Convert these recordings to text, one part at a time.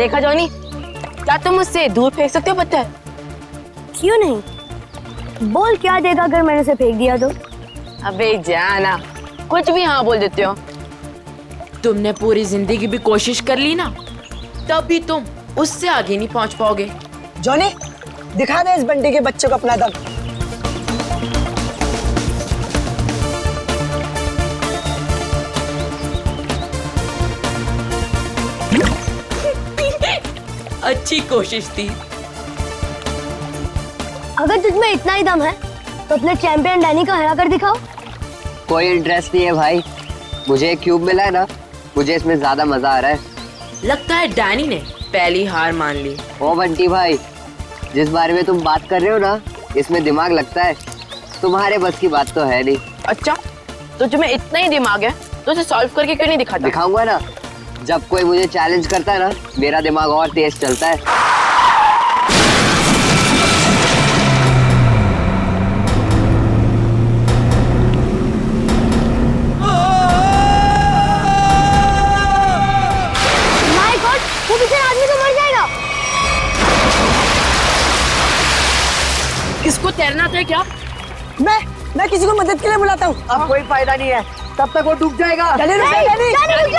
देखा जॉनी, क्या तुम मुझसे दूर फेंक सकते हो पत्थर? क्यों नहीं? बोल क्या देगा अगर मैंने उसे फेंक दिया तो? अबे जाना, कुछ भी हाँ बोल देते हो। तुमने पूरी जिंदगी भी कोशिश कर ली ना, तब भी तुम उससे आगे नहीं पहुंच पाओगे। जॉनी, दिखा दे इस बंटी के बच्चे को अपना दम। अच्छी कोशिश थी। अगर तुझमें इतना ही दम है तो अपने चैंपियन डैनी को हरा कर दिखाओ। कोई इंटरेस्ट नहीं है भाई, मुझे एक क्यूब मिला है ना, मुझे इसमें ज्यादा मजा आ रहा है। लगता है डैनी ने पहली हार मान ली। ओ बंटी भाई, जिस बारे में तुम बात कर रहे हो ना, इसमें दिमाग लगता है, तुम्हारे बस की बात तो है नहीं। अच्छा, तो तुम्हें इतना ही दिमाग है तो उसे सॉल्व करके क्यों नहीं दिखाता? दिखाऊंगा ना, जब कोई मुझे चैलेंज करता है ना, मेरा दिमाग और तेज चलता है। माय गॉड, वो बेचारा आदमी तो मर जाएगा। किसको तैरना आता है क्या? मैं किसी को मदद के लिए बुलाता हूँ। अब कोई फायदा नहीं है, तब तक वो डूब जाएगा। Danny, Danny, Danny, Danny,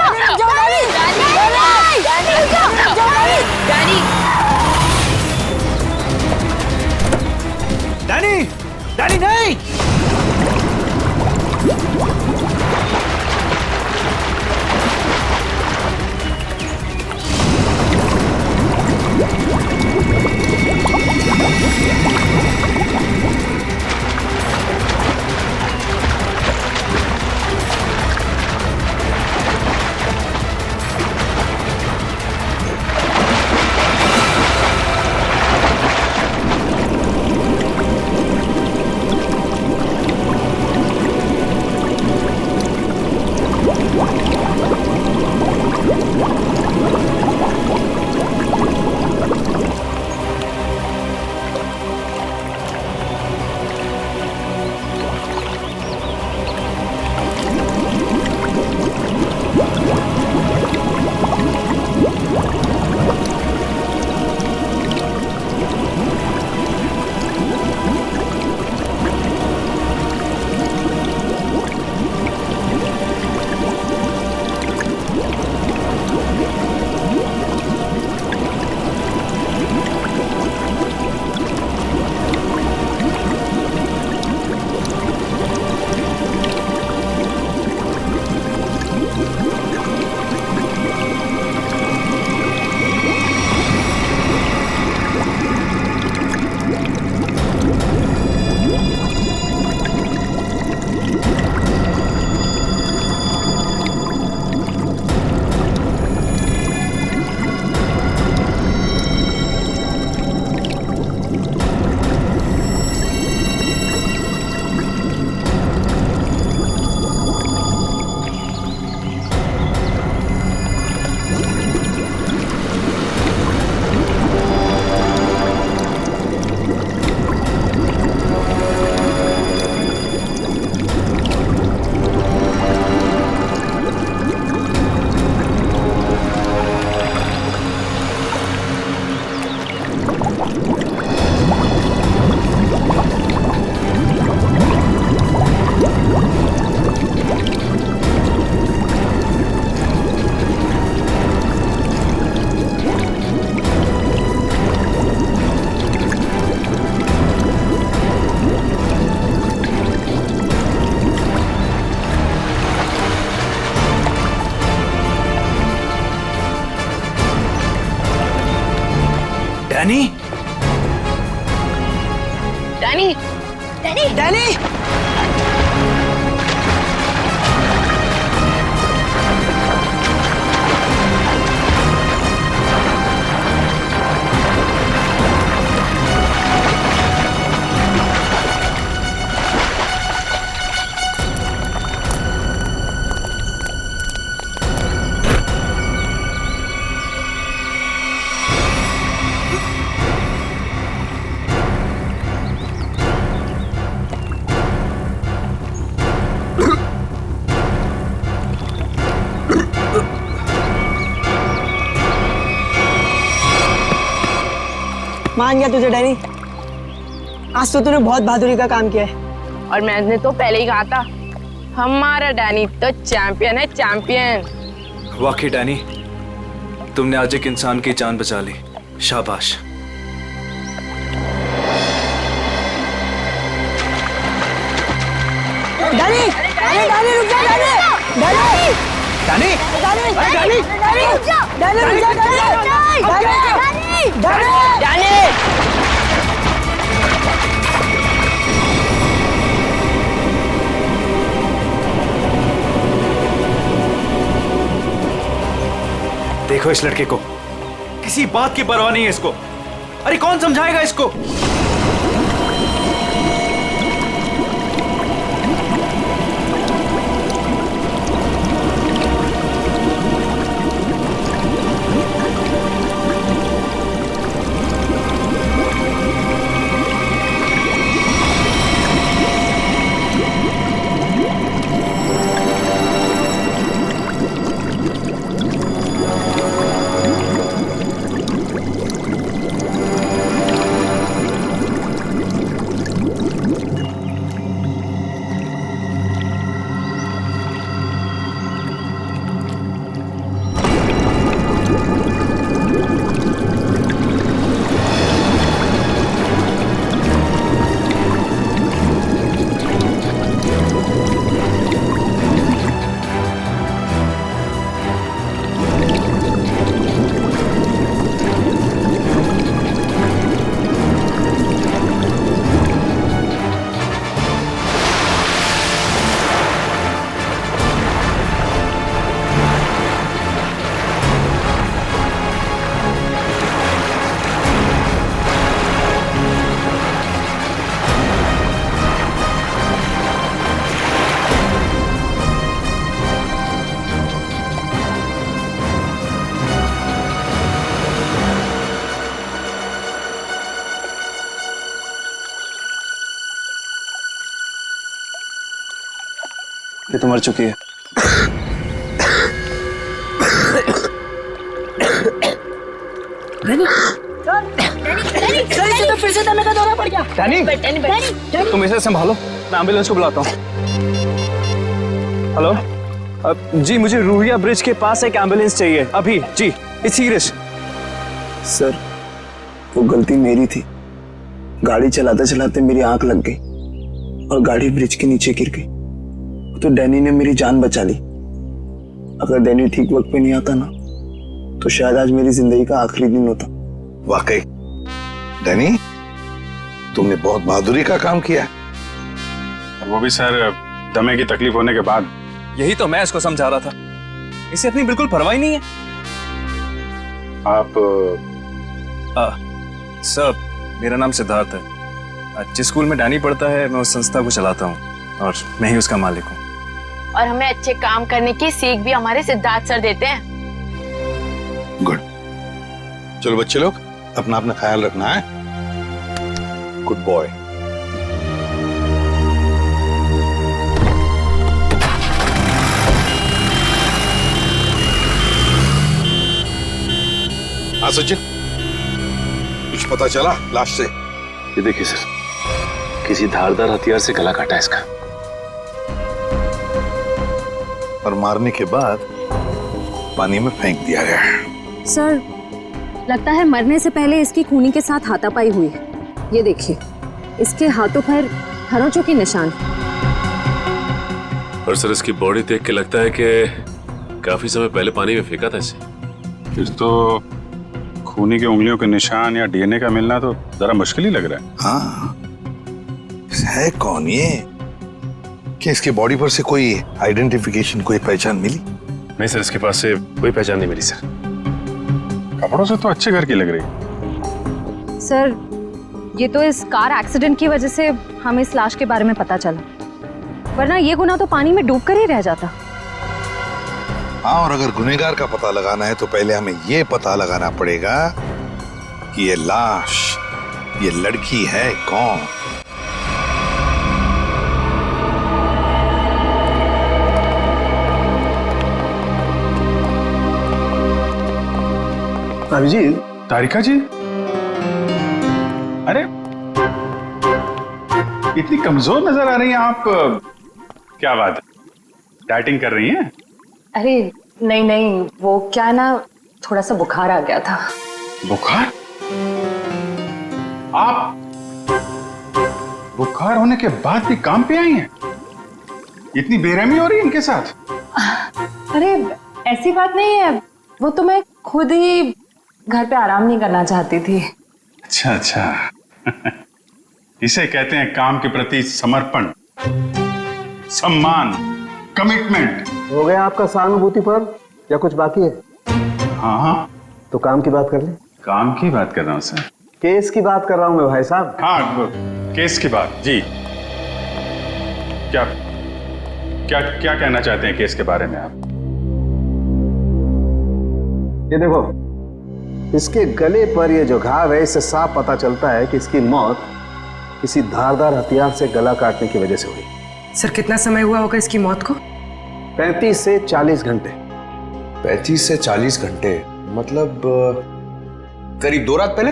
Danny, Danny, Danny नहीं। डैनी, डैनी, डैनी, डैनी, मान गया तुझे डैनी, आज तो तूने बहुत बहादुरी का काम किया है। और मैंने तो पहले ही कहा था, हमारा डैनी तो चैंपियन है, चैंपियन। वाकई डैनी, तुमने आज एक इंसान की जान बचा ली, शाबाश। डैनी, अरे डैनी रुक जा, Danny, Danny, Danny, Danny, Danny, Danny रुक जा, डैनी, डैनी, डैनी! देखो इस लड़के को, किसी बात की परवाह नहीं है इसको। अरे कौन समझाएगा इसको? ये तो मर चुकी है। फिर से दमे का दौरा पड़ गया। डैनी, तुम इसे संभालो, मैं एम्बुलेंस को बुलाता हूँ। हेलो, जी मुझे रूहिया ब्रिज के पास एक एम्बुलेंस चाहिए अभी। जी, इट्स सीरियस। सर, वो गलती मेरी थी। गाड़ी चलाते चलाते मेरी आंख लग गई और गाड़ी ब्रिज के नीचे गिर गई। तो डैनी ने मेरी जान बचा ली। अगर डैनी ठीक वक्त पे नहीं आता ना, तो शायद आज मेरी जिंदगी का आखिरी दिन होता। वाकई डैनी, तुमने बहुत बहादुरी का काम किया। वो भी सर दमे की तकलीफ होने के बाद। यही तो मैं इसको समझा रहा था, इसे अपनी बिल्कुल परवाह ही नहीं है। आप सर, मेरा नाम सिद्धार्थ है। जिस स्कूल में डैनी पढ़ता है, मैं उस संस्था को चलाता हूँ और मैं ही उसका मालिक हूँ। और हमें अच्छे काम करने की सीख भी हमारे सिद्धार्थ सर देते हैं। गुड। चलो बच्चे लोग, अपना अपना ख्याल रखना है। Good boy. हाँ सचिन, कुछ पता चला लाश से? ये देखिए सर, किसी धारदार हथियार से गला काटा है इसका। और मारने के बाद पानी में फेंक दिया गया है। सर, लगता है मरने से पहले इसकी खूनी के साथ हाथापाई हुई है। ये देखिए, इसके हाथों पर खरोंचों के निशान। और सर, इसकी बॉडी देख के लगता है कि काफी समय पहले पानी में फेंका था इसे। फिर तो खूनी की उंगलियों के निशान या डीएनए का मिलना तो जरा मुश्किल ही लग रहा है। हाँ, है कौन ये? क्या इसके बॉडी पर से कोई आइडेंटिफिकेशन, कोई पहचान मिली? नहीं सर, इसके पास से कोई पहचान नहीं मिली सर। कपड़ों से तो अच्छे घर की लग रही। सर, ये तो इस कार एक्सीडेंट की वजह से हमें इस लाश के बारे में पता चला, वरना ये गुनाह तो पानी में डूब कर ही रह जाता। हाँ, और अगर गुनहगार का पता लगाना है तो पहले हमें ये पता लगाना पड़ेगा कि ये लाश, ये लड़की है कौन। भाभी जी, तारिका जी, अरे इतनी कमजोर नजर आ रही हैं आप। क्या बात है, डाइटिंग कर रही हैं? अरे नहीं नहीं, वो क्या ना, थोड़ा सा बुखार आ गया था। बुखार? आप बुखार होने के बाद भी काम पे आई हैं? इतनी बेरहमी हो रही है इनके साथ? अरे ऐसी बात नहीं है, वो तो मैं खुद ही घर पे आराम नहीं करना चाहती थी। अच्छा अच्छा इसे कहते हैं काम के प्रति समर्पण, सम्मान, कमिटमेंट। हो गया आपका सहानुभूति पर्व या कुछ बाकी है? हाँ हाँ, तो काम की बात कर ले। काम की बात कर रहा हूँ सर। केस की बात कर रहा हूँ मैं भाई साहब। हाँ, केस की बात जी। क्या क्या क्या कहना चाहते हैं केस के बारे में आप? ये देखो, इसके गले पर ये जो घाव है, इससे साफ पता चलता है कि इसकी मौत किसी धारदार हथियार से गला काटने की वजह से हुई। सर कितना समय हुआ होगा इसकी मौत को? 35 से 40 घंटे। 35 से 40 घंटे मतलब करीब 2 रात पहले।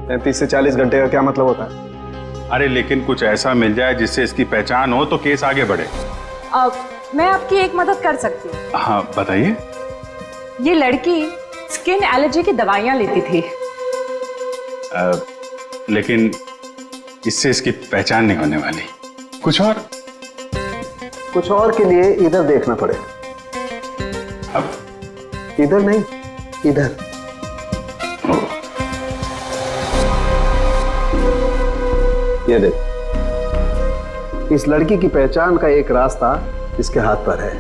35 से 40 घंटे का क्या मतलब होता है? अरे लेकिन कुछ ऐसा मिल जाए जिससे इसकी पहचान हो तो केस आगे बढ़े। मैं आपकी एक मदद कर सकती हूँ। हाँ बताइए। ये लड़की स्किन एलर्जी की दवाइयाँ लेती थी। लेकिन इससे इसकी पहचान नहीं होने वाली। कुछ और के लिए इधर देखना पड़ेगा। अब इधर नहीं, इधर। ये देख, इस लड़की की पहचान का एक रास्ता इसके हाथ पर है।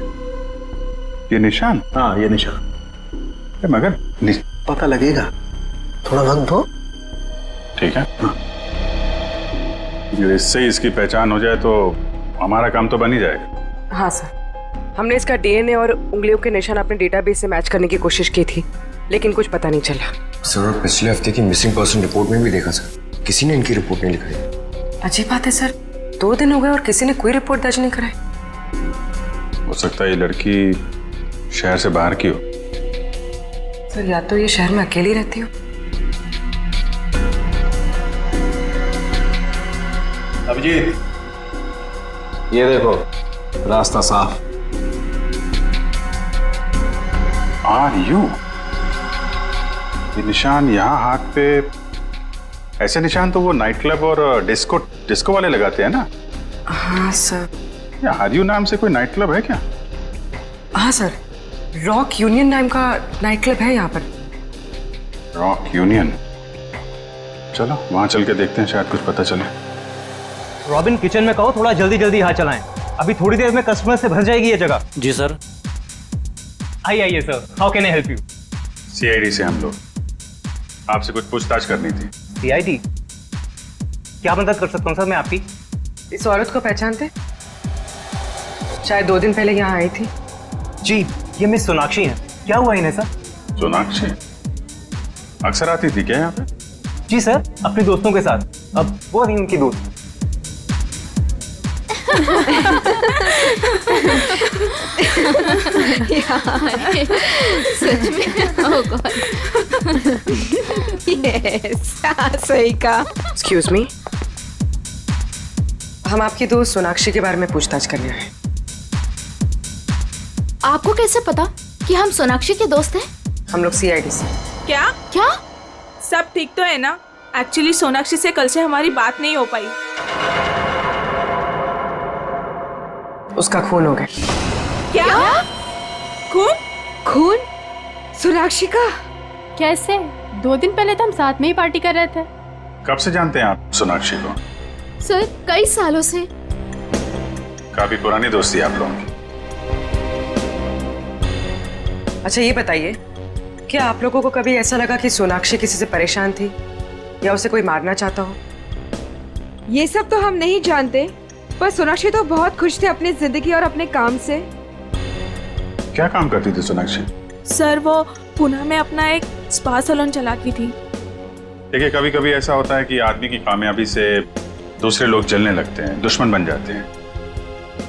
ये निशान? हाँ, ये निशान। मगर पता लगेगा, थोड़ा वक्त दो। ठीक है। हाँ। इससे इसकी पहचान हो जाए तो हमारा काम तो बन ही जाएगा। हाँ सर, हमने इसका डीएनए और उंगलियों के निशान अपने डेटाबेस से मैच करने की कोशिश की थी, लेकिन कुछ पता नहीं चला। सर, और पिछले हफ्ते की मिसिंग पर्सन रिपोर्ट में भी देखा सर, किसी ने इनकी रिपोर्ट नहीं लिखाई। अजीब बात है सर, 2 दिन हो गए और किसी ने कोई रिपोर्ट दर्ज नहीं कराई। हो सकता है ये लड़की शहर से बाहर की हो। सर या तो ये शहर में अकेली रहती हो। अभिजीत, ये देखो, रास्ता साफ। Are you? ये निशान यहाँ हाथ पे, ऐसे निशान तो वो नाइट क्लब और डिस्को वाले लगाते हैं ना? हाँ सर। या आर यू नाम से कोई नाइट क्लब है क्या? हाँ सर, रॉक यूनियन नाम का नाइट क्लब है यहाँ पर। Rock union? चलो वहां चल के देखते हैं, शायद कुछ पता चले। रॉबिन, किचन में कहो थोड़ा जल्दी जल्दी हाथ चलाएं, अभी थोड़ी देर में कस्टमर से भर जाएगी ये जगह। जी सर। आइए sir, how can I help you? CID से हम लोग, आपसे कुछ पूछताछ करनी थी। सीआईडी? क्या मदद कर सकता हूँ सर मैं आपकी? इस औरत को पहचानते? शायद 2 दिन पहले यहाँ आई थी। जी, ये मिस सोनाक्षी हैं। क्या हुआ इन्हें सर? सोनाक्षी अक्सर आती थी क्या यहाँ पे? जी सर, अपने दोस्तों के साथ। अब वो नहीं उनकी दोस्त। सच में? ओह गॉड। यस, सही कहा। एक्सक्यूज मी, हम आपकी दोस्त सोनाक्षी के बारे में पूछताछ कर रहे हैं। आपको कैसे पता कि हम सोनाक्षी के दोस्त हैं? हम लोग सीआईडी से। क्या क्या? सब ठीक तो है ना? एक्चुअली सोनाक्षी से कल से हमारी बात नहीं हो पाई। उसका खून हो गया। क्या? खून? खून? सोनाक्षी का? कैसे? 2 दिन पहले तो हम साथ में ही पार्टी कर रहे थे। कब से जानते हैं आप सोनाक्षी को? सर, कई सालों से। काफी पुरानी दोस्ती है आप लोगों की। अच्छा ये बताइए, क्या आप लोगों को कभी ऐसा लगा कि सोनाक्षी किसी से परेशान थी या उसे कोई मारना चाहता हो? ये सब तो हम नहीं जानते, पर सोनाक्षी तो बहुत खुश थे अपनी जिंदगी और अपने काम से। क्या काम करती थी सोनाक्षी? सर वो पुणे में अपना एक स्पा सैलून चलाती थी। देखिए, कभी कभी ऐसा होता है कि आदमी की कामयाबी से दूसरे लोग जलने लगते हैं, दुश्मन बन जाते हैं।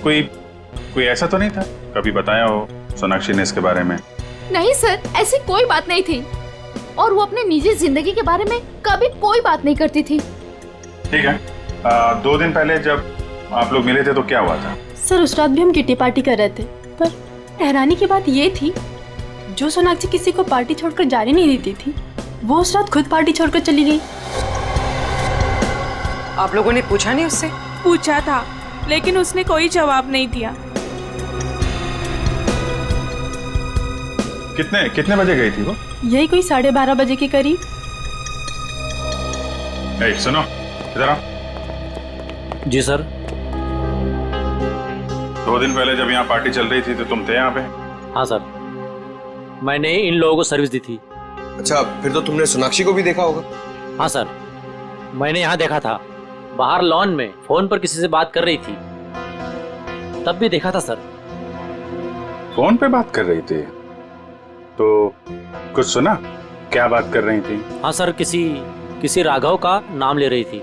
कोई ऐसा तो नहीं था? कभी बताया हो सोनाक्षी ने इसके बारे में? नहीं सर, ऐसी कोई बात नहीं थी। और वो अपने निजी जिंदगी के बारे में कभी कोई बात नहीं करती थी। ठीक है। 2 दिन पहले जब आप लोग मिले थे तो क्या हुआ था? सर उस रात भी हम किटी पार्टी कर रहे थे, पर हैरानी की बात ये थी जो सोनाक्षी किसी को पार्टी छोड़कर जाने नहीं देती थी, वो उस रात खुद पार्टी छोड़कर चली गई। आप लोगों ने पूछा नहीं उससे? पूछा था लेकिन उसने कोई जवाब नहीं दिया। कितने बजे गई थी वो? यही कोई 12:30 बजे के करीब। सुनो इधर आओ। जी सर। 2 दिन पहले जब यहाँ पार्टी चल रही थी तो तुम थे यहाँ पे? हाँ सर, मैंने इन लोगों को सर्विस दी थी। अच्छा, फिर तो तुमने सोनाक्षी को भी देखा होगा। हाँ सर, मैंने यहाँ देखा था, बाहर लॉन में फोन पर किसी से बात कर रही थी, तब भी देखा था सर। फोन पे बात कर रही थी तो कुछ सुना? क्या बात कर रही थी? हाँ सर, किसी राघव का नाम ले रही थी,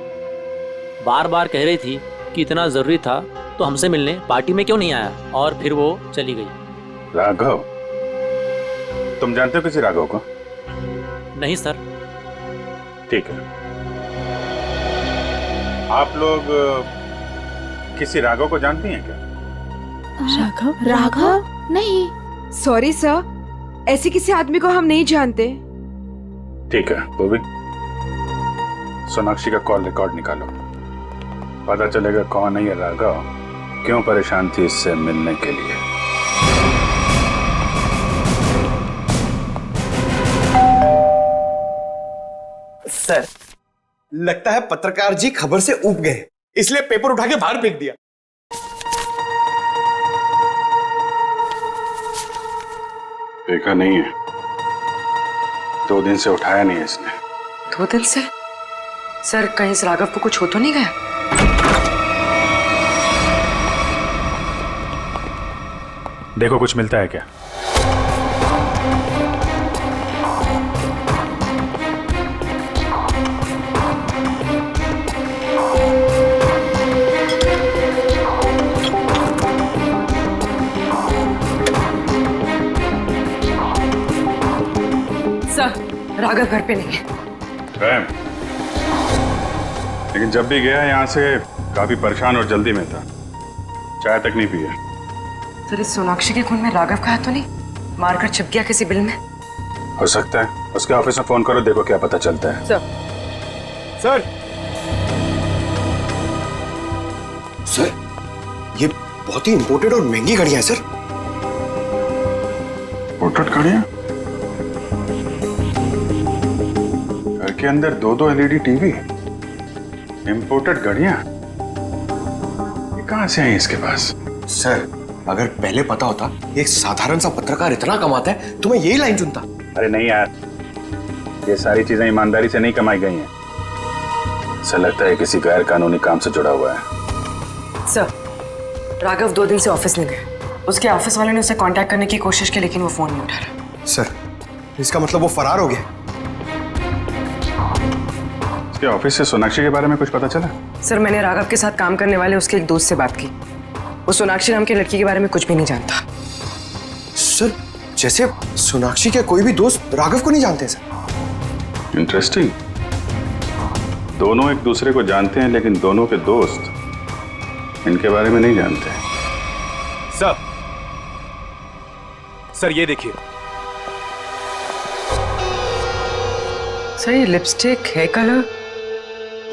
बार बार कह रही थी कि इतना जरूरी था तो हमसे मिलने पार्टी में क्यों नहीं आया, और फिर वो चली गई। राघव? तुम जानते हो किसी राघव को? नहीं सर। ठीक है, आप लोग किसी राघव को जानती हैं क्या? राघव? नहीं। सॉरी सर, ऐसे किसी आदमी को हम नहीं जानते। ठीक है, वो भी सोनाक्षी का कॉल रिकॉर्ड निकालो, पता चलेगा कौन है ये राघव, क्यों परेशान थी इससे मिलने के लिए। सर, लगता है पत्रकार जी खबर से ऊब गए, इसलिए पेपर उठा के बाहर फेंक दिया। देखा नहीं है, 2 दिन से उठाया नहीं है इसने। 2 दिन से? सर कहीं इस राघव को कुछ हो तो नहीं गया? देखो कुछ मिलता है क्या? सर राघव घर पे नहीं है। लेकिन जब भी गया यहाँ से काफी परेशान और जल्दी में था, चाय तक नहीं पिया। सर इस सोनाक्षी के खून में राघव का हाथ तो नहीं? मारकर छिप गया किसी बिल में? हो सकता है, उसके ऑफिस में फोन करो, देखो क्या पता चलता है। सर सर, ये बहुत ही इंपोर्टेड और महंगी घड़ियां हैं सर। इंपोर्टेड घड़ियां? घर के अंदर 2-2 LED टीवी, इंपोर्टेड घड़ियां, ये कहां से आई इसके पास? सर अगर पहले पता होता एक साधारण सा पत्रकार इतना कमाता है तो मैं यही लाइन चुनता। अरे नहीं यार, ये सारी चीजें ईमानदारी से नहीं कमाई गई हैं। ऐसा लगता है किसी गैर कानूनी काम से जुड़ा हुआ है। सर राघव 2 दिन से ऑफिस नहीं गया। उसके ऑफिस वाले ने उसे कांटेक्ट करने की कोशिश की लेकिन वो फोन नहीं उठा रहा। सर इसका मतलब वो फरार हो गया? उसके ऑफिस से सोनाक्षी के बारे में कुछ पता चला? सर मैंने राघव के साथ काम करने वाले उसके एक दोस्त से बात की, वो सोनाक्षी नाम की लड़की के बारे में कुछ भी नहीं जानता। सर जैसे सोनाक्षी के कोई भी दोस्त राघव को नहीं जानते सर। इंटरेस्टिंग, दोनों एक दूसरे को जानते हैं लेकिन दोनों के दोस्त इनके बारे में नहीं जानते। सर ये देखिए। सर ये लिपस्टिक, हेयर कलर,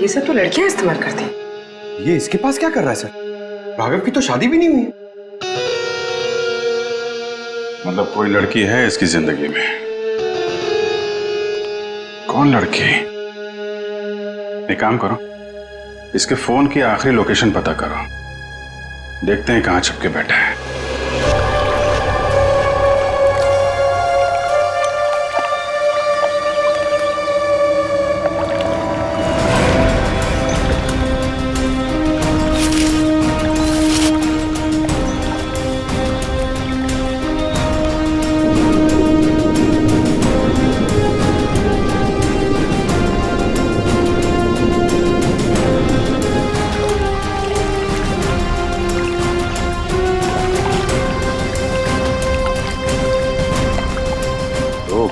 ये सब तो लड़कियां इस्तेमाल करती हैं। ये इसके पास क्या कर रहा है सर? राघव की तो शादी भी नहीं हुई। मतलब कोई लड़की है इसकी जिंदगी में? कौन लड़की? एक काम करो, इसके फोन की आखिरी लोकेशन पता करो, देखते हैं कहां छुप के बैठा है।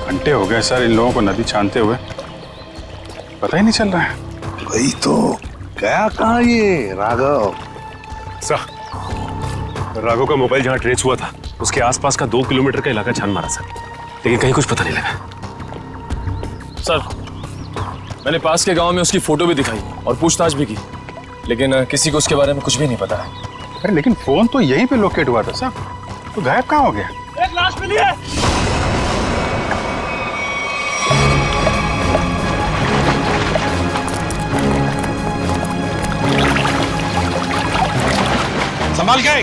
घंटे हो गए सर इन लोगों को नदी छानते हुए, पता ही नहीं चल रहा है। वही तो गया कहाँ ये राघव? सर, राघव का मोबाइल जहाँ ट्रेस हुआ था उसके आसपास का 2 किलोमीटर का इलाका छान मारा सर, लेकिन कहीं कुछ पता नहीं लगा। सर, मैंने पास के गांव में उसकी फोटो भी दिखाई और पूछताछ भी की, लेकिन किसी को उसके बारे में कुछ भी नहीं पता है। अरे लेकिन फोन तो यहीं पे लोकेट हुआ था सर, तो गायब कहाँ हो गया? एक लाश मिली है। संभाल के।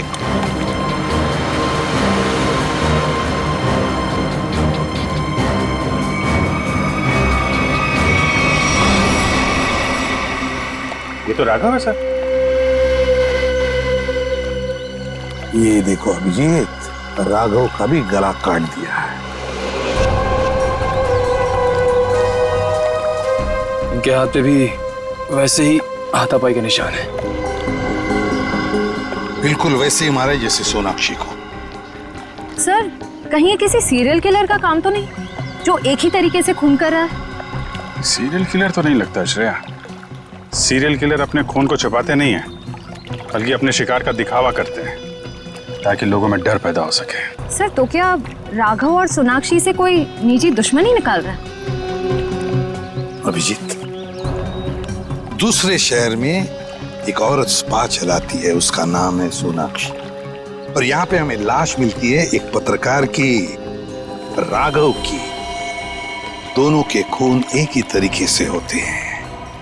ये तो राघव है सर। ये देखो अभिजीत, राघव का भी गला काट दिया है। इनके हाथ पे भी वैसे ही हाथापाई के निशान है। बिल्कुल वैसे ही मारे जैसे सोनाक्षी को। सर, कहीं ये किसी सीरियल किलर का काम तो नहीं, जो एक ही तरीके से खून कर रहा है? सीरियल किलर तो नहीं लगता श्रेया। सीरियल किलर अपने खून को छिपाते नहीं हैं, बल्कि अपने शिकार का दिखावा करते हैं ताकि लोगों में डर पैदा हो सके। सर, तो क्या राघव और सोनाक्षी से कोई निजी दुश्मनी निकाल रहा है? अभिजीत, दूसरे शहर में एक औरत स्पा चलाती है, उसका नाम है सोनाक्षी, और यहाँ पे हमें लाश मिलती है एक पत्रकार की, राघव की। दोनों के खून एक ही तरीके से होते हैं,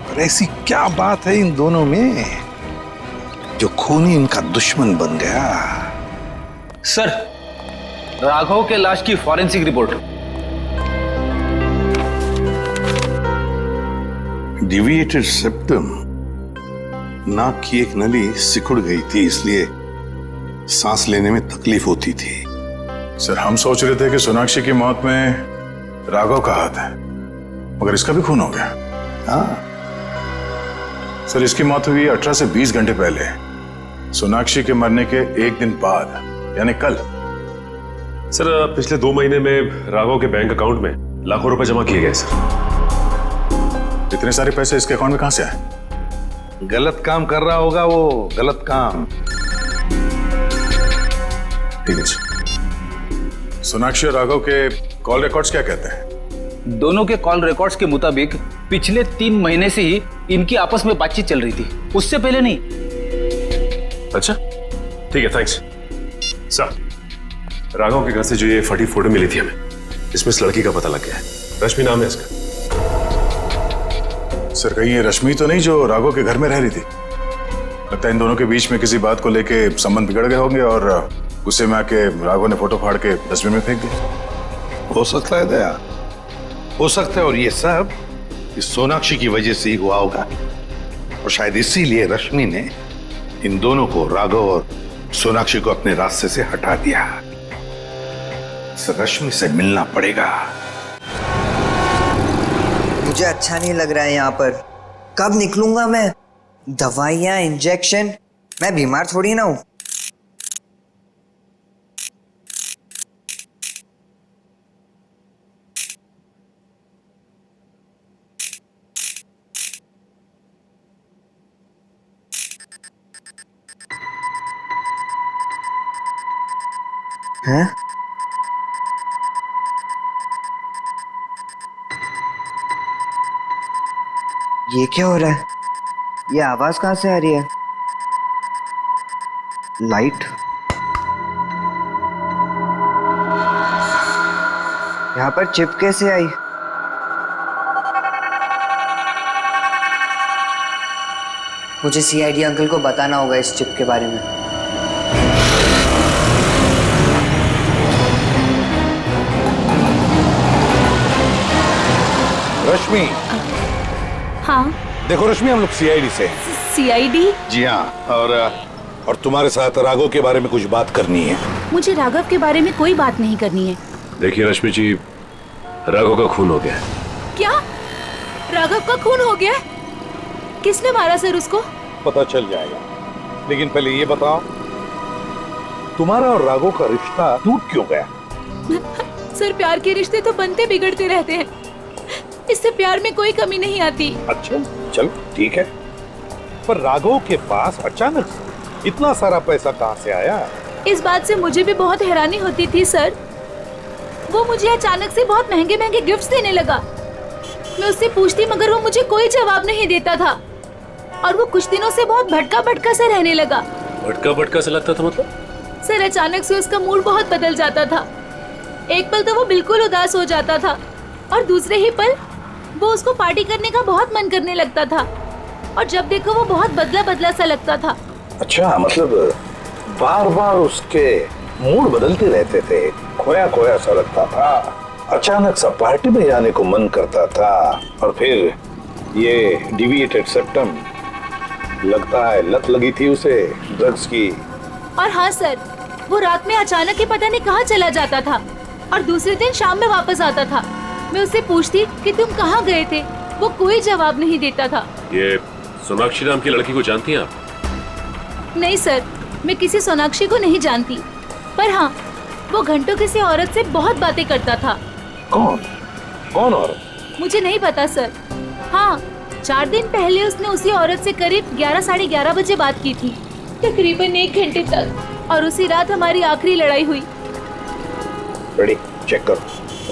और ऐसी क्या बात है इन दोनों में जो खूनी इनका दुश्मन बन गया? सर, राघव के लाश की फॉरेंसिक रिपोर्ट। डिविएटेड सेप्टम, नाक की एक नली सिकुड़ गई थी, इसलिए सांस लेने में तकलीफ होती थी। सर, हम सोच रहे थे कि सोनाक्षी की मौत में राघव का हाथ है, मगर इसका भी खून हो गया। हाँ सर, इसकी मौत हुई 18 से 20 घंटे पहले, सोनाक्षी के मरने के एक दिन बाद, यानी कल। सर, पिछले 2 महीने में राघव के बैंक अकाउंट में लाखों रुपए जमा किए गए सर। इतने सारे पैसे इसके अकाउंट में कहां से आए? गलत काम कर रहा होगा वो, गलत काम। ठीक है सर। सोनाक्षी और राघव के कॉल रिकॉर्ड्स क्या कहते हैं? दोनों के कॉल रिकॉर्ड्स के मुताबिक पिछले 3 महीने से ही इनकी आपस में बातचीत चल रही थी, उससे पहले नहीं। अच्छा, ठीक है, थैंक्स। सर, राघव के घर से जो ये फटी फोटो मिली थी हमें, इसमें इस लड़की का पता लग गया है। रश्मि नाम है इसका। सर, कहीं ये रश्मि तो नहीं जो राघव के घर में रह रही थी? लगता है इन दोनों के बीच में किसी बात को लेके संबंध बिगड़ गए होंगे और गुस्से में आके राघव ने फोटो फाड़ के डस्टबिन में फेंक दिया। हो सकता है दया, हो सकता है, और ये सब इस सोनाक्षी की वजह से ही हुआ होगा, और शायद इसीलिए रश्मि ने इन दोनों को, राघव और सोनाक्षी को, अपने रास्ते से हटा दिया। इस रश्मि से मिलना पड़ेगा। मुझे अच्छा नहीं लग रहा है यहाँ पर। कब निकलूंगा मैं? दवाइयाँ, इंजेक्शन, मैं बीमार थोड़ी ना हूँ। हैं? ये क्या हो रहा है? ये आवाज कहाँ से आ रही है? लाइट? यहाँ पर चिप कैसे आई? मुझे सीआईडी अंकल को बताना होगा इस चिप के बारे में। रश्मि। हाँ। देखो रश्मि, हम लोग सीआईडी से हैं। सीआईडी? जी हाँ, और तुम्हारे साथ राघव के बारे में कुछ बात करनी है। मुझे राघव के बारे में कोई बात नहीं करनी है। देखिए रश्मि जी, राघव का खून हो गया है। क्या? राघव का खून हो गया? किसने मारा सर उसको? पता चल जाएगा, लेकिन पहले ये बताओ, तुम्हारा और राघव का रिश्ता टूट क्यों गया? सर, प्यार के रिश्ते तो बनते बिगड़ते रहते हैं, इससे प्यार में कोई कमी नहीं आती। अच्छा, चलो ठीक है, पर राघव के पास अचानक से इतना सारा पैसा कहाँ से आया? इस बात से मुझे भी बहुत हैरानी होती थी सर। वो मुझे अचानक से बहुत महंगे महंगे गिफ्ट्स देने लगा। मैं उससे पूछती मगर वो मुझे कोई जवाब नहीं देता था और वो कुछ दिनों से बहुत भटका भटका सा रहने लगा। भटका भटका सा लगता था मतलब? सर अचानक से उसका मूड बहुत बदल जाता था। एक पल तो वो बिल्कुल उदास हो जाता था और दूसरे ही पल वो उसको पार्टी करने का बहुत मन करने लगता था और जब देखो वो बहुत बदला बदला सा लगता था। अच्छा, मतलब बार बार उसके मूड बदलते रहते थे, खोया खोया सा लगता था, अचानक सा पार्टी में जाने को मन करता था और फिर ये डिविएटेड सेप्टम, लगता है लत लगी थी उसे ड्रग्स की। और हाँ सर, वो रात में अचानक ही पता नहीं कहाँ चला जाता था और दूसरे दिन शाम में वापस आता था। मैं उससे पूछती कि तुम कहाँ गए थे, वो कोई जवाब नहीं देता था। ये सोनाक्षी नाम की लड़की को जानती हैं आप? नहीं सर, मैं किसी सोनाक्षी को नहीं जानती, पर हाँ वो घंटों किसी औरत से बहुत बातें करता था। कौन कौन औरत? मुझे नहीं पता सर। हाँ, 4 दिन पहले उसने उसी औरत से करीब 11 साढ़े 11 बजे बात की थी, तकरीबन 1 घंटे तक, और उसी रात हमारी आखिरी लड़ाई हुई। रेडी, चेक करो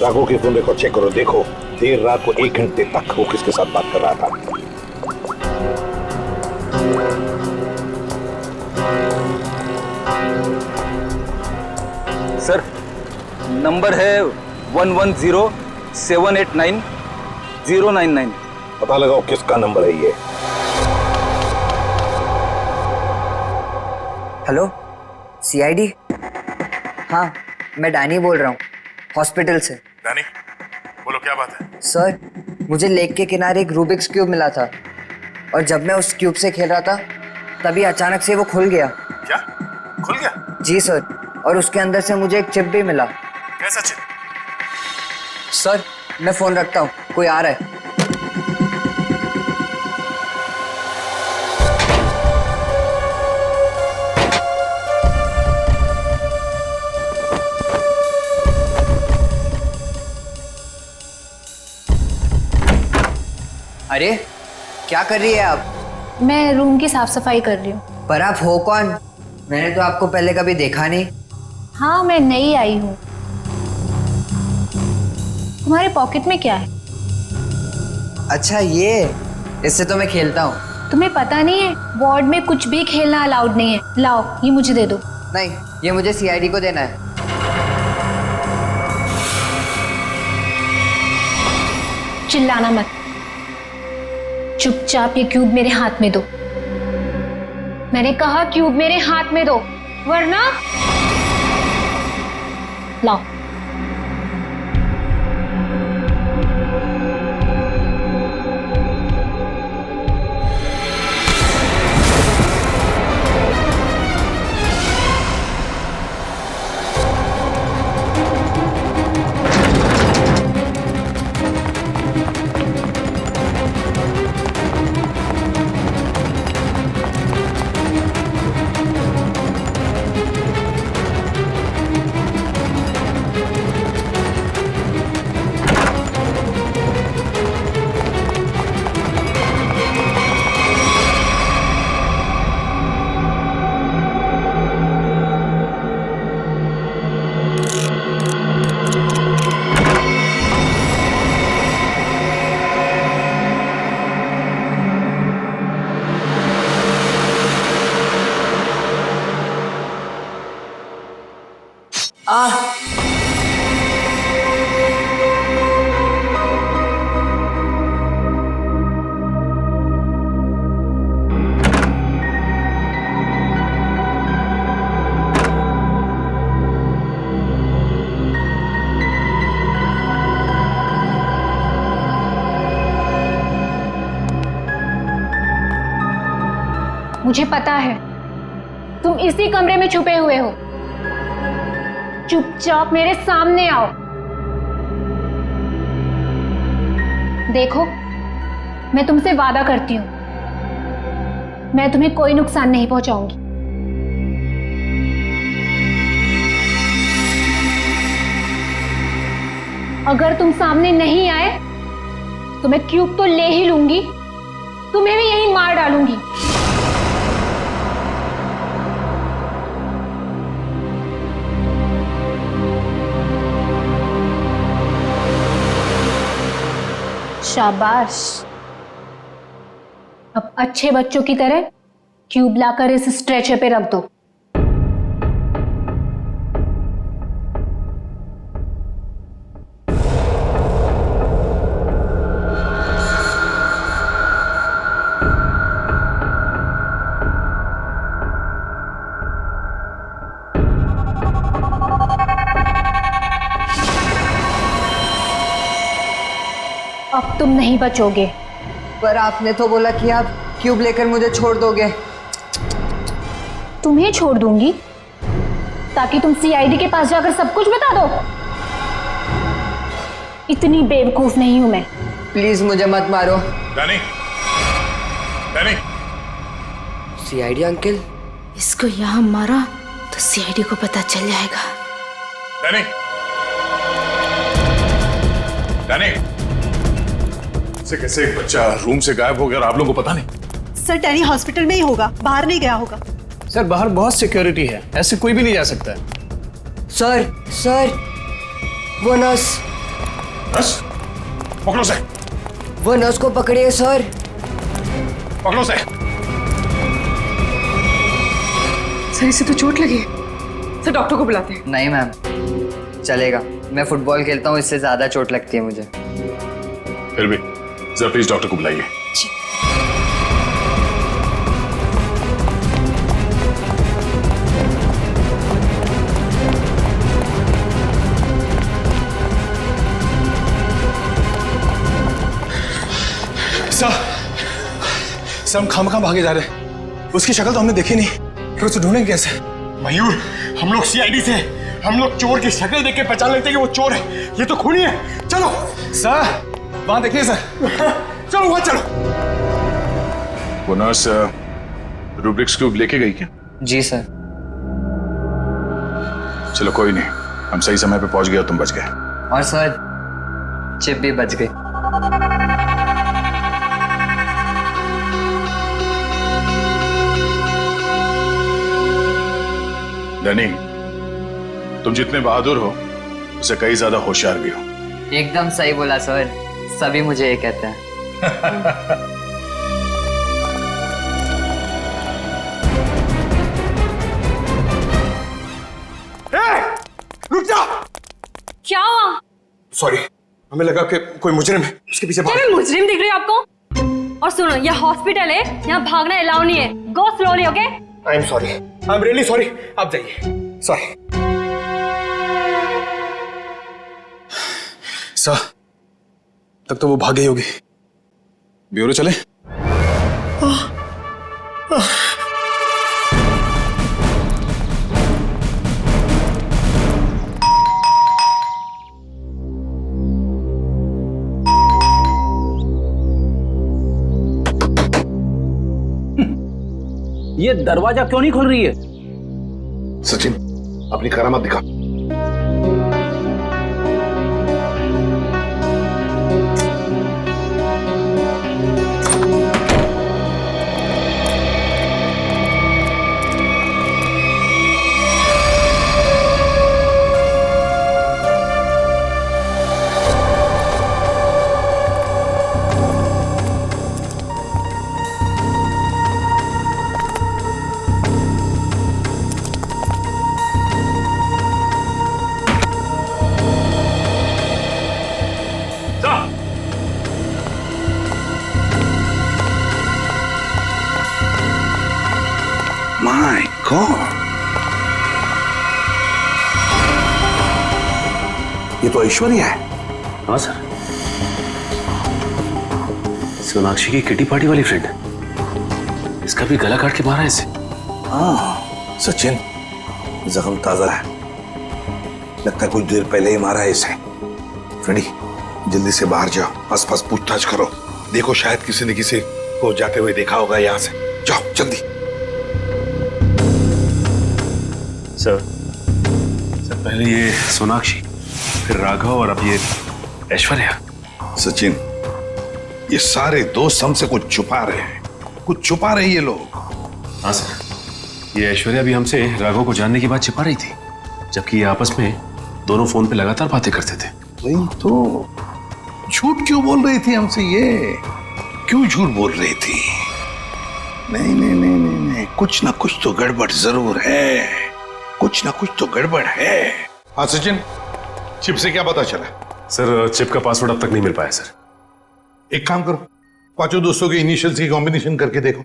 राघव के फोन रिकॉर्ड चेक करो, देखो देर रात को 1 घंटे तक वो किसके साथ बात कर रहा था। सर नंबर है 110789 पता लगाओ किसका नंबर है ये। Hello, CID? हाँ, मैं डैनी बोल रहा हूँ, हॉस्पिटल से। डैनी, बोलो क्या बात है? सर, मुझे लेक के किनारे एक रूबिक्स क्यूब मिला था और जब मैं उस क्यूब से खेल रहा था तभी अचानक से वो खुल गया। क्या खुल गया? जी सर, और उसके अंदर से मुझे एक चिप भी मिला। कैसा चिप? सर, मैं फोन रखता हूँ, कोई आ रहा है। अरे क्या कर रही है आप? मैं रूम की साफ सफाई कर रही हूँ। पर आप हो कौन? मैंने तो आपको पहले कभी देखा नहीं। हाँ, मैं नई आई हूँ। तुम्हारे पॉकेट में क्या है? अच्छा, ये इससे तो मैं खेलता हूँ। तुम्हें पता नहीं है, वार्ड में कुछ भी खेलना अलाउड नहीं है। लाओ, ये मुझे दे दो। नहीं, ये मुझे सीआईडी को देना है। चिल्लाना मत, चुपचाप ये क्यूब मेरे हाथ में दो। मैंने कहा क्यूब मेरे हाथ में दो, वरना लाओ। मुझे पता है तुम इसी कमरे में छुपे हुए हो। चुपचाप मेरे सामने आओ। देखो, मैं तुमसे वादा करती हूं, मैं तुम्हें कोई नुकसान नहीं पहुंचाऊंगी। अगर तुम सामने नहीं आए तो मैं क्यूब तो ले ही लूंगी, तुम्हें भी यहीं मार डालूंगी। शाबाश। अब अच्छे बच्चों की तरह क्यूब लाकर इस स्ट्रेचर पे रख दो। अब तुम नहीं बचोगे। पर आपने तो बोला कि आप क्यूब लेकर मुझे छोड़ दोगे। तुम्हें छोड़ दूंगी ताकि तुम सीआईडी के पास जाकर सब कुछ बता दो। इतनी बेवकूफ नहीं हूं मैं। प्लीज मुझे मत मारो। Danny, Danny. CID uncle? इसको यहाँ मारा तो सीआईडी को पता चल जाएगा। Danny, Danny. से कैसे एक बच्चा रूम से गायब हो गया और आप लोगों को पता नहीं? सर डैनी हॉस्पिटल में ही होगा, बाहर नहीं गया होगा। सर बाहर बहुत सिक्योरिटी है, ऐसे कोई भी नहीं जा सकता है। सर वो नर्स। नर्स? पकड़ो से। वो नर्स को पकड़िए सर। पकड़ो से। सर इसे तो चोट लगी है। सर डॉक्टर को बुलाते हैं। नहीं मैम, चलेगा। मैं फुटबॉल खेलता हूँ, इससे ज्यादा चोट लगती है मुझे। फिर भी जरा प्लीज डॉक्टर को बुलाइए। सर हम खामखा भागे जा रहे हैं। उसकी शक्ल तो हमने देखी नहीं, फिर उसे ढूंढेंगे कैसे? मयूर, हम लोग सीआईडी से, हम लोग चोर की शक्ल देख के पहचान लेते हैं कि वो चोर है। ये तो खूनी है। चलो सर, वहां देखिए सर। चलो वहां चलो। वो नर्स रूब्रिक्स क्यूब लेके गई क्या? जी सर। चलो कोई नहीं, हम सही समय पे पहुंच गए और तुम बच गए। और सर चिप भी बच गई। डैनी, तुम जितने बहादुर हो उससे कई ज्यादा होशियार भी हो। एकदम सही बोला सर, सभी मुझे ये कहते हैं। रुक जा। क्या हुआ? सॉरी, हमें लगा कि कोई मुजरिम है, उसके पीछे भाग। क्या मैं मुजरिम दिख रही हूँ आपको? और सुनो, ये हॉस्पिटल है, यहाँ भागना अलाउ नहीं है। गो slowly, okay? I am sorry, I am really sorry. आप जाइए। सॉरी सर, तब तो वो भाग गई होगी। ब्यूरो चले? ये दरवाजा क्यों नहीं खुल रही है? सचिन, अपनी करामत दिखा। माय गॉड, ये तो ऐश्वर्या है। हाँ सर, सोनाक्षी की किटी पार्टी वाली फ्रेंड है। इसका भी गला काट के मारा है इसे। हाँ सचिन, जख्म ताजा है, लगता है कुछ देर पहले ही मारा है इसे। फ्रेंडी, जल्दी से बाहर जाओ, आसपास पूछताछ करो, देखो शायद किसी ने किसी को जाते हुए देखा होगा यहाँ से। जाओ जल्दी। सर पहले ये सोनाक्षी, फिर राघव और अब ये ऐश्वर्या। सचिन, ये सारे दोस्त हमसे कुछ छुपा रहे हैं, कुछ छुपा रहे ये लोग। हाँ सर, ये ऐश्वर्या भी हमसे राघव को जानने की बात छिपा रही थी, जबकि ये आपस में दोनों फोन पे लगातार बातें करते थे। वही तो, झूठ क्यों बोल रही थी हमसे? ये क्यों झूठ बोल रही थी? नहीं नहीं नहीं नहीं नहीं, कुछ ना कुछ तो गड़बड़ जरूर है, कुछ ना कुछ तो गड़बड़ है। हाँ सचिन, चिप से क्या पता चला? सर चिप का पासवर्ड अब तक नहीं मिल पाया सर। एक काम करो, पांचों दोस्तों के इनिशियल्स की कॉम्बिनेशन करके देखो।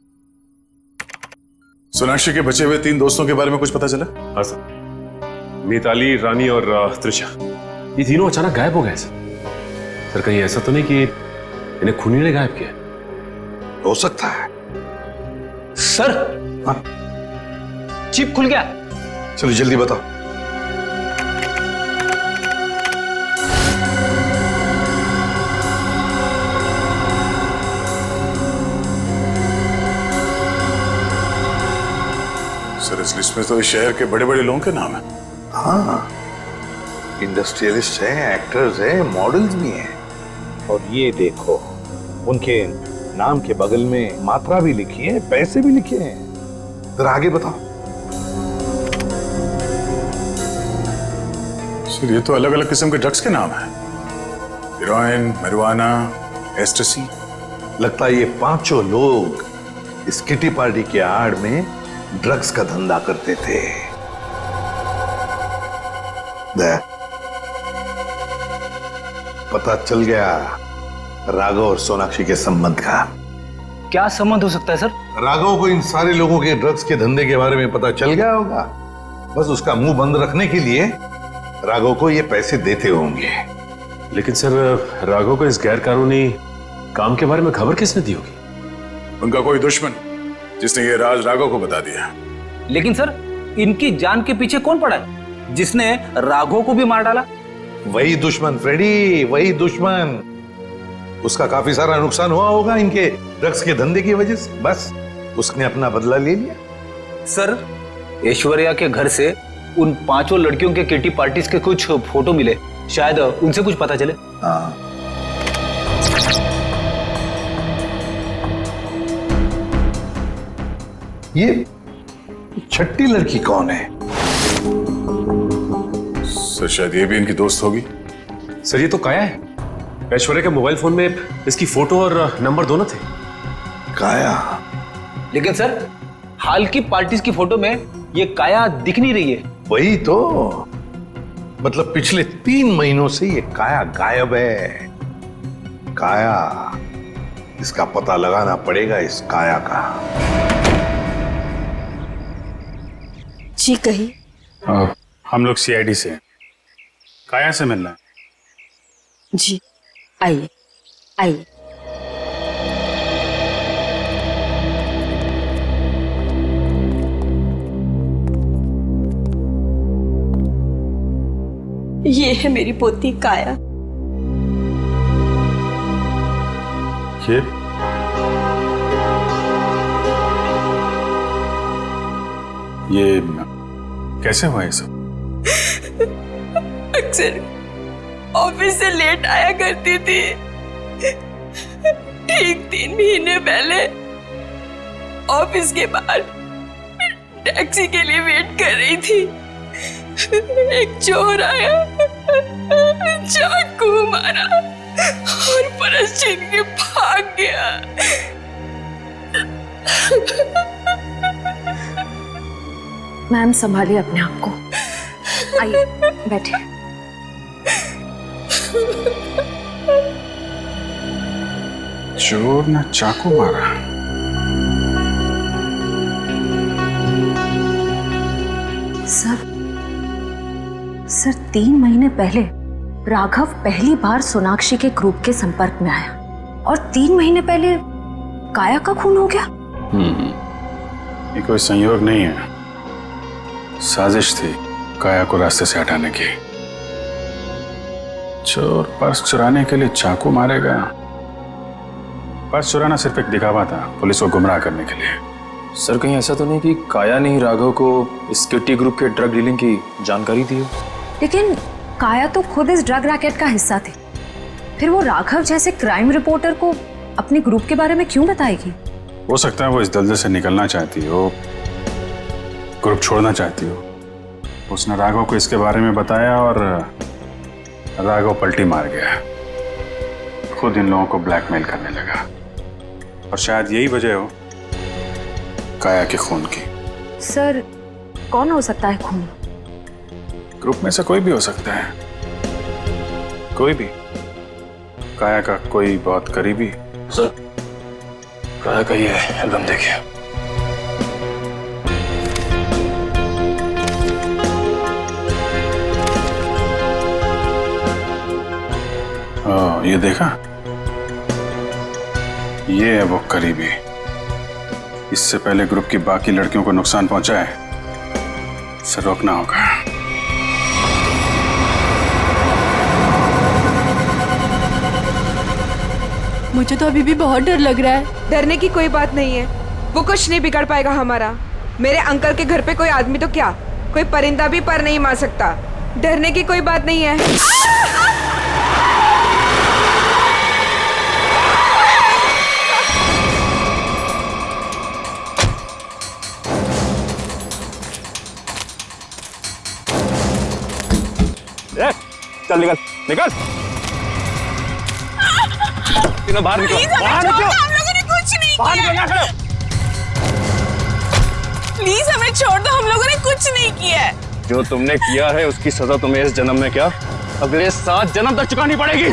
सोनाक्षी के बचे हुए 3 दोस्तों के बारे में कुछ पता चला? हाँ सर, मिताली, रानी और त्रिशा, ये तीनों अचानक गायब हो गए सर। कहीं ऐसा तो नहीं कि इन्हें खूनी ने गायब किया? हो सकता है सर। हाँ? चिप खुल गया। चलो जल्दी बताओ। सर इस लिस्ट में तो इस शहर के बड़े बड़े लोगों के नाम है। हाँ, इंडस्ट्रियलिस्ट है, एक्टर्स है, मॉडल्स भी हैं। और ये देखो, उनके नाम के बगल में मात्रा भी लिखी है, पैसे भी लिखे हैं। जरा आगे बताओ। सर ये तो अलग अलग किस्म के ड्रग्स के नाम है। Heroin, marijuana, एस्टेसी। लगता है ये पांचों लोग इस किटी पार्टी के आड़ में ड्रग्स का धंधा करते थे। पता चल गया राघव और सोनाक्षी के संबंध का। क्या संबंध हो सकता है सर? राघव को इन सारे लोगों के ड्रग्स के धंधे के बारे में पता चल गया होगा। बस उसका मुंह बंद रखने के लिए राघव को ये पैसे देते होंगे। लेकिन सर राघव को इस गैर कानूनी काम के बारे में खबर किसने दी होगी? उनका कोई दुश्मन जिसने ये राज राघव को बता दिया। लेकिन सर इनकी जान के पीछे कौन पड़ा है जिसने राघव को भी मार डाला? वही दुश्मन फ्रेडी, वही दुश्मन। उसका काफी सारा नुकसान हुआ होगा इनके ड्रग्स के धंधे की वजह से। बस उसने अपना बदला ले लिया। सर ऐश्वर्या के घर से उन 5 लड़कियों के किटी पार्टीज के कुछ फोटो मिले, शायद उनसे कुछ पता चले। हाँ। ये छठी लड़की कौन है? सर शायद ये भी इनकी दोस्त होगी। सर ये तो काया है। ऐश्वर्या के मोबाइल फोन में इसकी फोटो और नंबर दोनों थे। काया? लेकिन सर हाल की पार्टीज की फोटो में ये काया दिख नहीं रही है। वही तो, मतलब पिछले 3 महीनों से ये काया गायब है। काया, इसका पता लगाना पड़ेगा, इस काया का। जी कही। हम लोग सीआईडी से हैं। काया से मिलना है। जी आइए आइए। ये है मेरी पोती काया। ये कैसे हुआ ये सब? अक्सर ऑफिस से लेट आया करती थी। ठीक 3 महीने पहले ऑफिस के बाहर टैक्सी के लिए वेट कर रही थी। एक चोर आया, चाकू मारा और परस छीन के भाग गया। मैम संभालिए अपने आप को। आइए बैठिए। चोर ने चाकू मारा। सर 3 महीने पहले राघव पहली बार सोनाक्षी के ग्रुप के संपर्क में आया और 3 महीने पहले काया का खून हो गया। ये कोई संयोग नहीं है, साजिश थी काया को रास्ते से हटाने की। चोर पर्स चुराने के लिए चाकू मारेगा। पर्स चुराना सिर्फ एक दिखावा था, पुलिस को गुमराह करने के लिए। सर कहीं ऐसा तो नहीं कि काया ने ही राघव को इस किटी ग्रुप के ड्रग डीलिंग की जानकारी दी हो? लेकिन काया तो खुद इस ड्रग रैकेट का हिस्सा थे, फिर वो राघव जैसे क्राइम रिपोर्टर को अपने ग्रुप के बारे में क्यों बताएगी? हो सकता है वो इस दलदल से निकलना चाहती हो, ग्रुप छोड़ना चाहती हो। उसने राघव को इसके बारे में बताया और राघव पलटी मार गया। खुद इन लोगों को ब्लैकमेल करने लगा। और शायद यही वजह हो काया के खून की। सर, कौन हो सकता है खून? ग्रुप में से कोई भी हो सकता है, कोई भी। काया का कोई बहुत करीबी। सर, काया का ये एल्बम देखिए। ये देखा, ये है वो करीबी। इससे पहले ग्रुप की बाकी लड़कियों को नुकसान पहुंचा है, इसे रोकना होगा। मुझे तो अभी भी बहुत डर लग रहा है। डरने की कोई बात नहीं है, वो कुछ नहीं बिगाड़ पाएगा हमारा। मेरे अंकल के घर पे कोई आदमी तो क्या, कोई परिंदा भी पर नहीं मार सकता। डरने की कोई बात नहीं है। चल निकल निकल, तीनों बाहर निकलो, बाहर निकलो। हम लोगों ने कुछ नहीं बाहर किया। निकलो, ना खड़ो। प्लीज हमें छोड़ दो, हम लोगों ने कुछ नहीं किया है। जो तुमने किया है उसकी सजा तुम्हें इस जन्म में क्या, अगले 7 जन्म तक चुकानी पड़ेगी।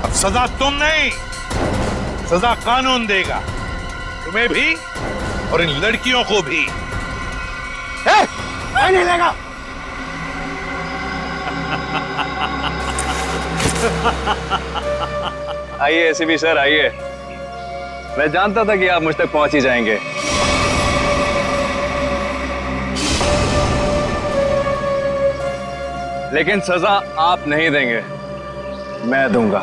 अब सजा तुम नहीं, सजा कानून देगा, तुम्हें भी और इन लड़कियों को भी। नहीं लेगा। आइए एसीपी सर, आइए। मैं जानता था कि आप मुझ तक पहुंच ही जाएंगे। लेकिन सजा आप नहीं देंगे, मैं दूंगा,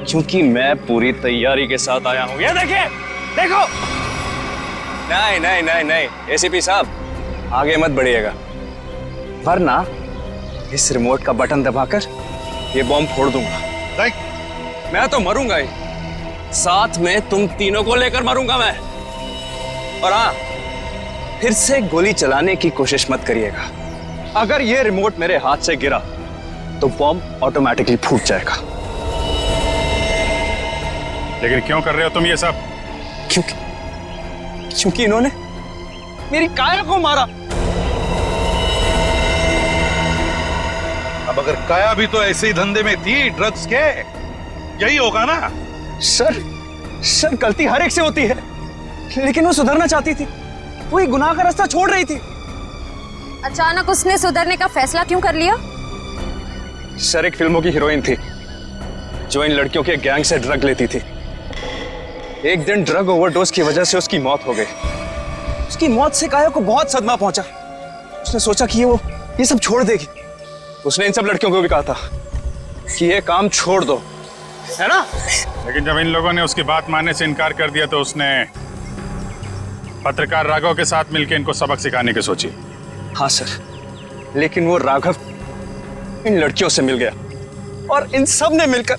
क्योंकि मैं पूरी तैयारी के साथ आया हूं। ये देखिए, देखो। नहीं नहीं नहीं नहीं एसीपी साहब, आगे मत बढ़िएगा, वरना इस रिमोट का बटन दबाकर ये बॉम्ब फोड़ दूंगा। मैं तो मरूंगा ही, साथ में तुम तीनों को लेकर मरूंगा मैं। और हाँ, फिर से गोली चलाने की कोशिश मत करिएगा। अगर ये रिमोट मेरे हाथ से गिरा तो बॉम्ब ऑटोमेटिकली फूट जाएगा। लेकिन क्यों कर रहे हो तुम ये सब? क्योंकि इन्होंने मेरी काया को मारा। अब अगर काया भी तो ऐसे ही धंधे में थी, ड्रग्स के, यही होगा ना? सर गलती हर एक से होती है, लेकिन वो सुधरना चाहती थी, वो एक गुनाह का रास्ता छोड़ रही थी। अचानक उसने सुधरने का फैसला क्यों कर लिया? सर एक फिल्मों की हीरोइन थी जो इन लड़कियों के गैंग से ड्रग लेती थी। एक दिन ड्रग ओवरडोज की वजह से उसकी मौत हो गई। उसकी मौत से काया को बहुत सदमा पहुंचा। उसने सोचा कि वो ये सब छोड़ देगी। उसने इन सब लड़कियों को भी कहा था कि ये काम छोड़ दो, है ना? लेकिन जब इन लोगों ने उसकी बात मानने से इनकार कर दिया तो उसने पत्रकार राघव के साथ मिलकर इनको सबक सिखाने की सोची। हाँ सर, लेकिन वो राघव इन लड़कियों से मिल गया और इन सब ने मिलकर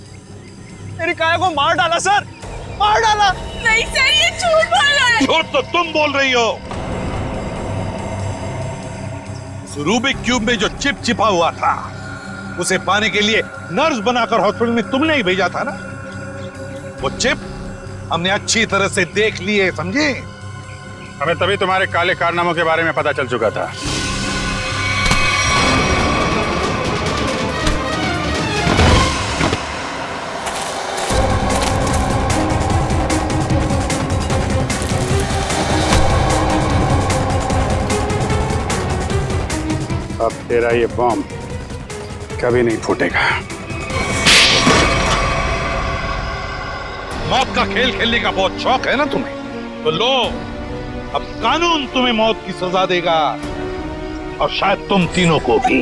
मेरी काया को मार डाला। सर, मार डाला। नहीं सर, ये झूठ बोल रहा है। झूठ तो तुम बोल रही हो। उस रूबिक क्यूब में जो चिप छिपा हुआ था, उसे पाने के लिए नर्स बनाकर हॉस्पिटल में तुमने ही भेजा था ना? वो चिप हमने अच्छी तरह से देख लिए, समझे? हमें तभी तुम्हारे काले कारनामों के बारे में पता चल चुका था। अब तेरा ये बॉम्ब कभी नहीं फूटेगा। मौत का खेल खेलने का बहुत शौक है ना तुम्हें? तो लो, अब कानून तुम्हें मौत की सजा देगा, और शायद तुम तीनों को भी।